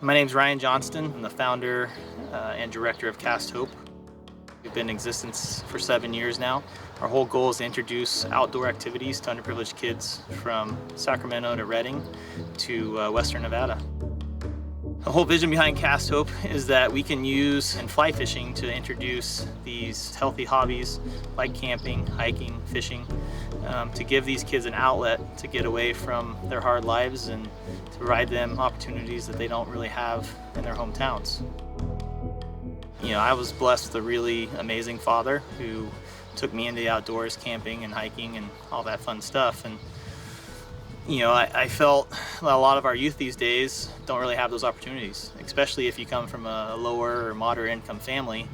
My name's Ryan Johnston. I'm the founder and director of Cast Hope. We've been in existence for 7 years now. Our whole goal is to introduce outdoor activities to underprivileged kids from Sacramento to Redding to Western Nevada. The whole vision behind Cast Hope is that we can use and fly fishing to introduce these healthy hobbies like camping, hiking, fishing, to give these kids an outlet to get away from their hard lives and to provide them opportunities that they don't really have in their hometowns. You know, I was blessed with a really amazing father who took me into the outdoors, camping and hiking and all that fun stuff. And you know, I felt a lot of our youth these days don't really have those opportunities, especially if you come from a lower or moderate income family.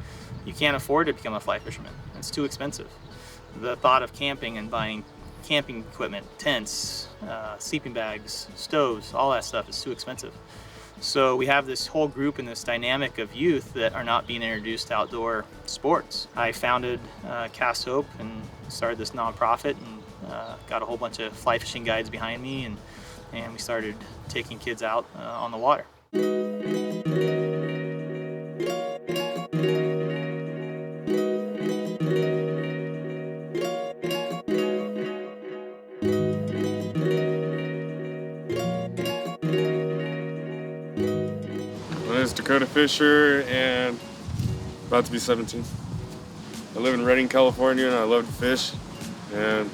You can't afford to become a fly fisherman. It's too expensive. The thought of camping and buying camping equipment, tents, sleeping bags, stoves, all that stuff is too expensive. So we have this whole group and this dynamic of youth that are not being introduced to outdoor sports. I founded Cast Hope and started this nonprofit and got a whole bunch of fly fishing guides behind me, and we started taking kids out on the water. My name is Dakota Fisher and about to be 17. I live in Redding, California, and I love to fish. And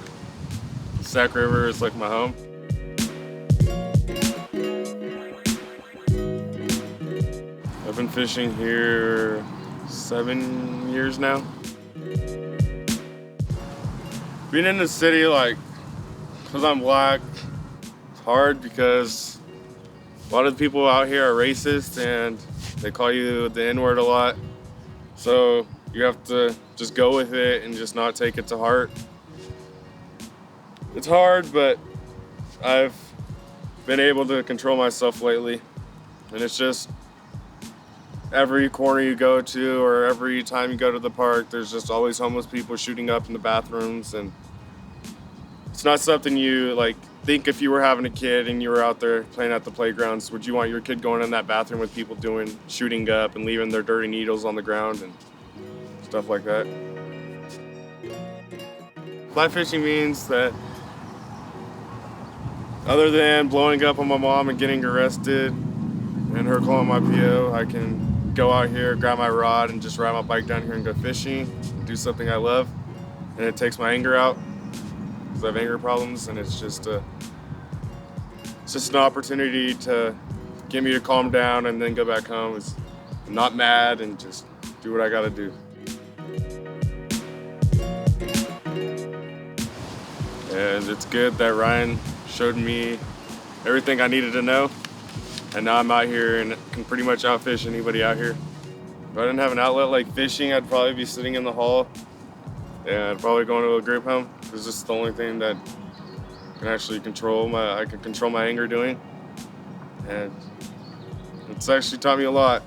the Sac River is like my home. I've been fishing here 7 years now. Being in the city, because I'm black, it's hard because a lot of the people out here are racist and they call you the N-word a lot. So you have to just go with it and just not take it to heart. It's hard, but I've been able to control myself lately. And it's just every corner you go to or every time you go to the park, there's just always homeless people shooting up in the bathrooms. And it's not something you think if you were having a kid and you were out there playing at the playgrounds, would you want your kid going in that bathroom with people shooting up and leaving their dirty needles on the ground and stuff like that? Fly fishing means that other than blowing up on my mom and getting arrested and her calling my PO, I can go out here, grab my rod, and just ride my bike down here and go fishing, do something I love, and it takes my anger out because I have anger problems, and it's just an opportunity to get me to calm down and then go back home. It's not mad and just do what I gotta do. And it's good that Ryan showed me everything I needed to know. And now I'm out here and can pretty much outfish anybody out here. If I didn't have an outlet like fishing, I'd probably be sitting in the hall and probably going to a group home because this is the only thing that can actually control my anger doing. And it's actually taught me a lot.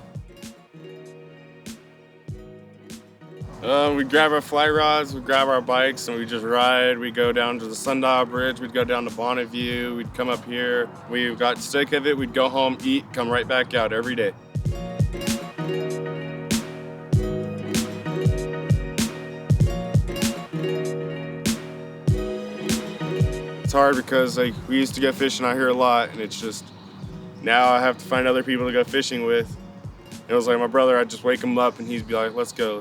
We grab our fly rods, we grab our bikes, and we just ride. We go down to the Sundial Bridge, we'd go down to Bonnet View, we'd come up here. We got sick of it, we'd go home, eat, come right back out every day. It's hard because we used to go fishing out here a lot, and it's just now I have to find other people to go fishing with. It was like my brother, I'd just wake him up and he'd be like, let's go.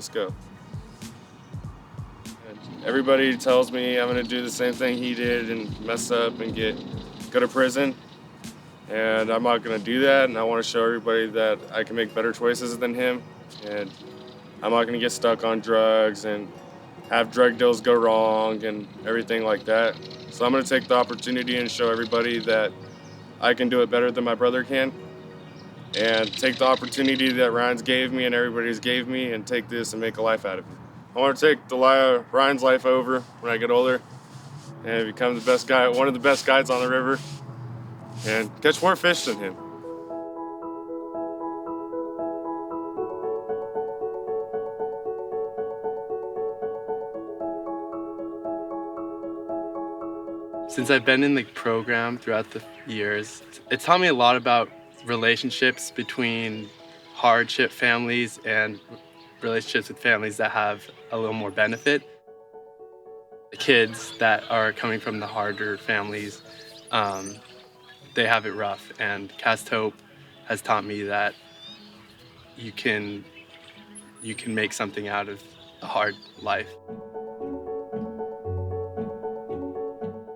Everybody tells me I'm gonna do the same thing he did and mess up and go to prison. And I'm not gonna do that, and I wanna show everybody that I can make better choices than him. And I'm not gonna get stuck on drugs and have drug deals go wrong and everything like that. So I'm gonna take the opportunity and show everybody that I can do it better than my brother can. And take the opportunity that Ryan's gave me and everybody's gave me and take this and make a life out of it. I want to take Ryan's life over when I get older and become the best guy, one of the best guides on the river, and catch more fish than him. Since I've been in the program throughout the years, it taught me a lot about relationships between hardship families and relationships with families that have a little more benefit. The kids that are coming from the harder families, they have it rough, and Cast Hope has taught me that you can make something out of a hard life.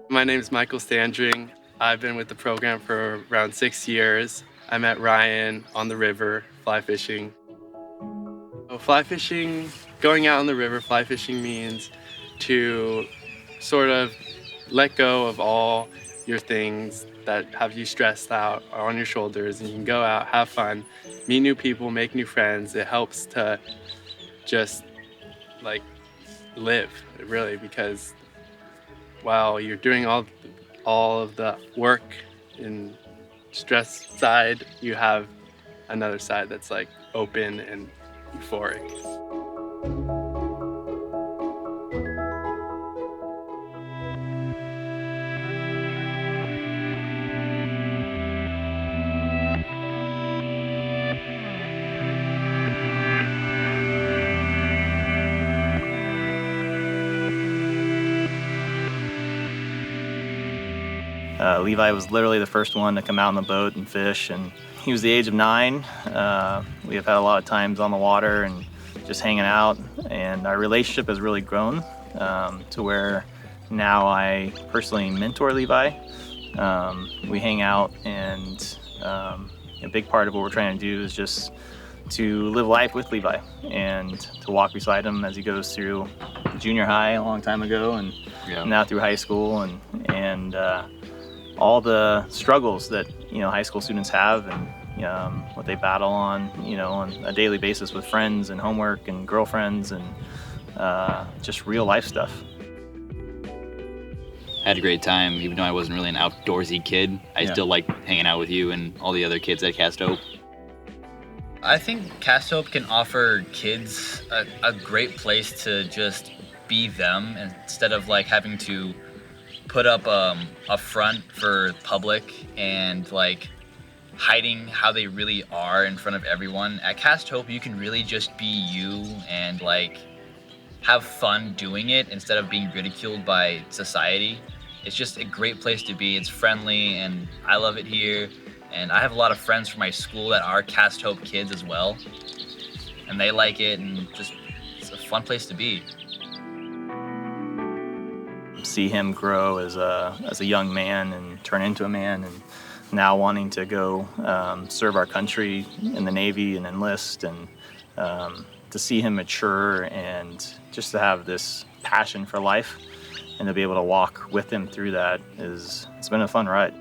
My name is Levi Standring. I've been with the program for around 6 years. I met Ryan on the river, fly fishing. Fly fishing, going out on the river, fly fishing means to sort of let go of all your things that have you stressed out are on your shoulders, and you can go out, have fun, meet new people, make new friends. It helps to just like live, really, because while you're doing all of the work and stress side, you have another side that's like open and euphoric. Levi was literally the first one to come out on the boat and fish, and he was the age of 9. We have had a lot of times on the water and just hanging out, and our relationship has really grown to where now I personally mentor Levi. We hang out, and a big part of what we're trying to do is just to live life with Levi and to walk beside him as he goes through junior high a long time ago, and now through high school, and all the struggles that high school students have, and what they battle on on a daily basis with friends and homework and girlfriends and just real life stuff. I had a great time, even though I wasn't really an outdoorsy kid. I still liked hanging out with you and all the other kids at Cast Hope. I think Cast Hope can offer kids a great place to just be them instead of like having to put up a front for public and like hiding how they really are in front of everyone. At Cast Hope, you can really just be you and like have fun doing it instead of being ridiculed by society. It's just a great place to be. It's friendly, and I love it here. And I have a lot of friends from my school that are Cast Hope kids as well, and they like it, and just it's a fun place to be. See him grow as a young man and turn into a man, and now wanting to go serve our country in the Navy and enlist, and to see him mature and just to have this passion for life and to be able to walk with him through that it's been a fun ride.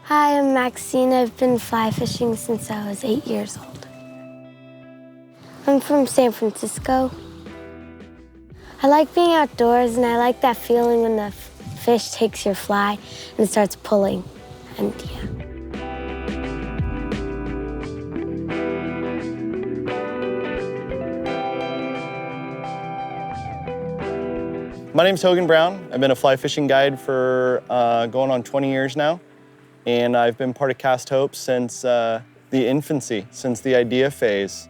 Hi, I'm Maxine. I've been fly fishing since I was 8 years old. I'm from San Francisco. I like being outdoors, and I like that feeling when the fish takes your fly and starts pulling. And yeah. My name's Hogan Brown. I've been a fly fishing guide for going on 20 years now. And I've been part of Cast Hope since the infancy, since the idea phase.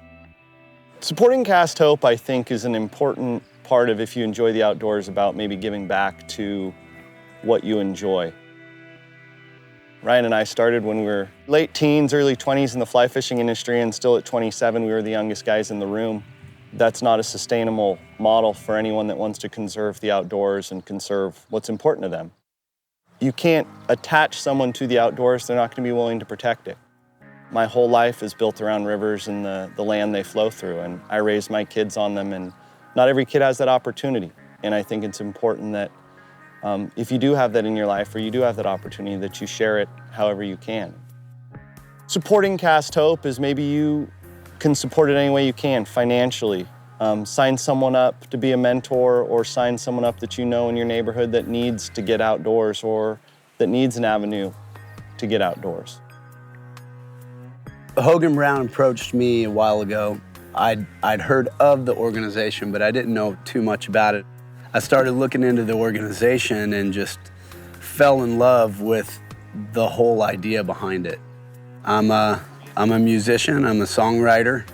Supporting Cast Hope, I think, is an important part of, if you enjoy the outdoors, about maybe giving back to what you enjoy. Ryan and I started when we were late teens, early 20s in the fly fishing industry, and still at 27, we were the youngest guys in the room. That's not a sustainable model for anyone that wants to conserve the outdoors and conserve what's important to them. You can't attach someone to the outdoors, they're not going to be willing to protect it. My whole life is built around rivers and the land they flow through, and I raised my kids on them, and not every kid has that opportunity. And I think it's important that if you do have that in your life, or you do have that opportunity, that you share it however you can. Supporting Cast Hope is maybe you can support it any way you can, financially. Sign someone up to be a mentor, or sign someone up that you know in your neighborhood that needs to get outdoors, or that needs an avenue to get outdoors. Hogan Brown approached me a while ago. I'd heard of the organization, but I didn't know too much about it. I started looking into the organization and just fell in love with the whole idea behind it. I'm a musician, I'm a songwriter,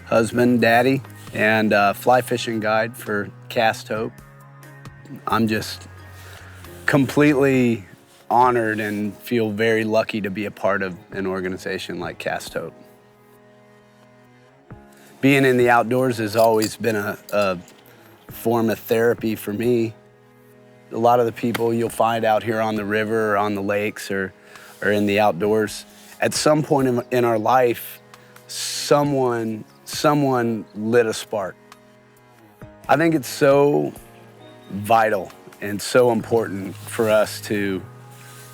husband, daddy, and fly fishing guide for Cast Hope. I'm just completely honored and feel very lucky to be a part of an organization like Cast Hope. Being in the outdoors has always been a form of therapy for me. A lot of the people you'll find out here on the river or on the lakes or in the outdoors, at some point in our life, someone lit a spark. I think it's so vital and so important for us to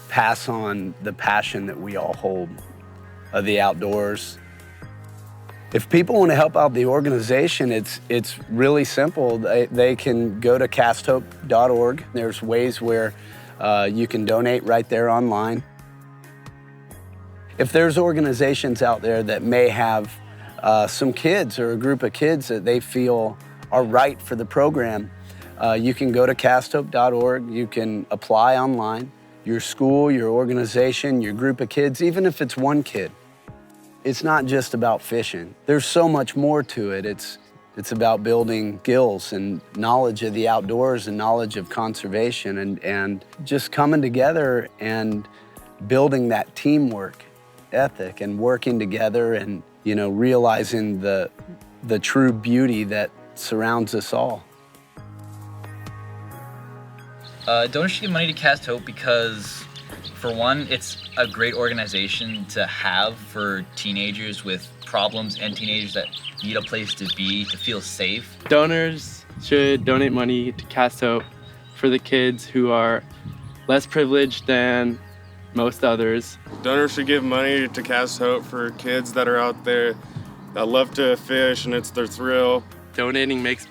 pass on the passion that we all hold of the outdoors. If people want to help out the organization, it's really simple. They can go to casthope.org. There's ways where you can donate right there online. If there's organizations out there that may have some kids or a group of kids that they feel are right for the program, you can go to casthope.org. You can apply online. Your school, your organization, your group of kids, even if it's one kid. It's not just about fishing. There's so much more to it. It's about building skills and knowledge of the outdoors and knowledge of conservation and just coming together and building that teamwork ethic and working together and, you know, realizing the true beauty that surrounds us all. Donors should give money to Cast Hope because, for one, it's a great organization to have for teenagers with problems and teenagers that need a place to be, to feel safe. Donors should donate money to Cast Hope for the kids who are less privileged than most others. Donors should give money to Cast Hope for kids that are out there that love to fish and it's their thrill. Donating makes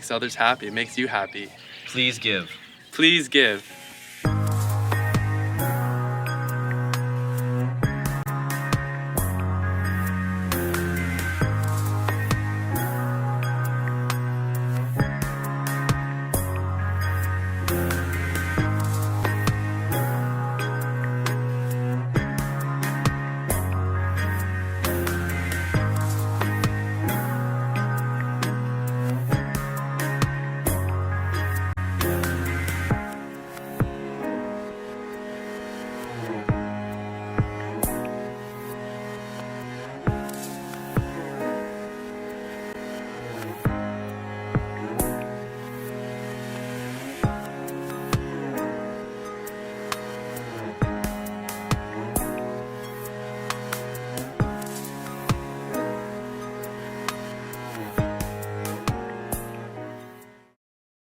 others happy. It makes you happy. Please give. Please give.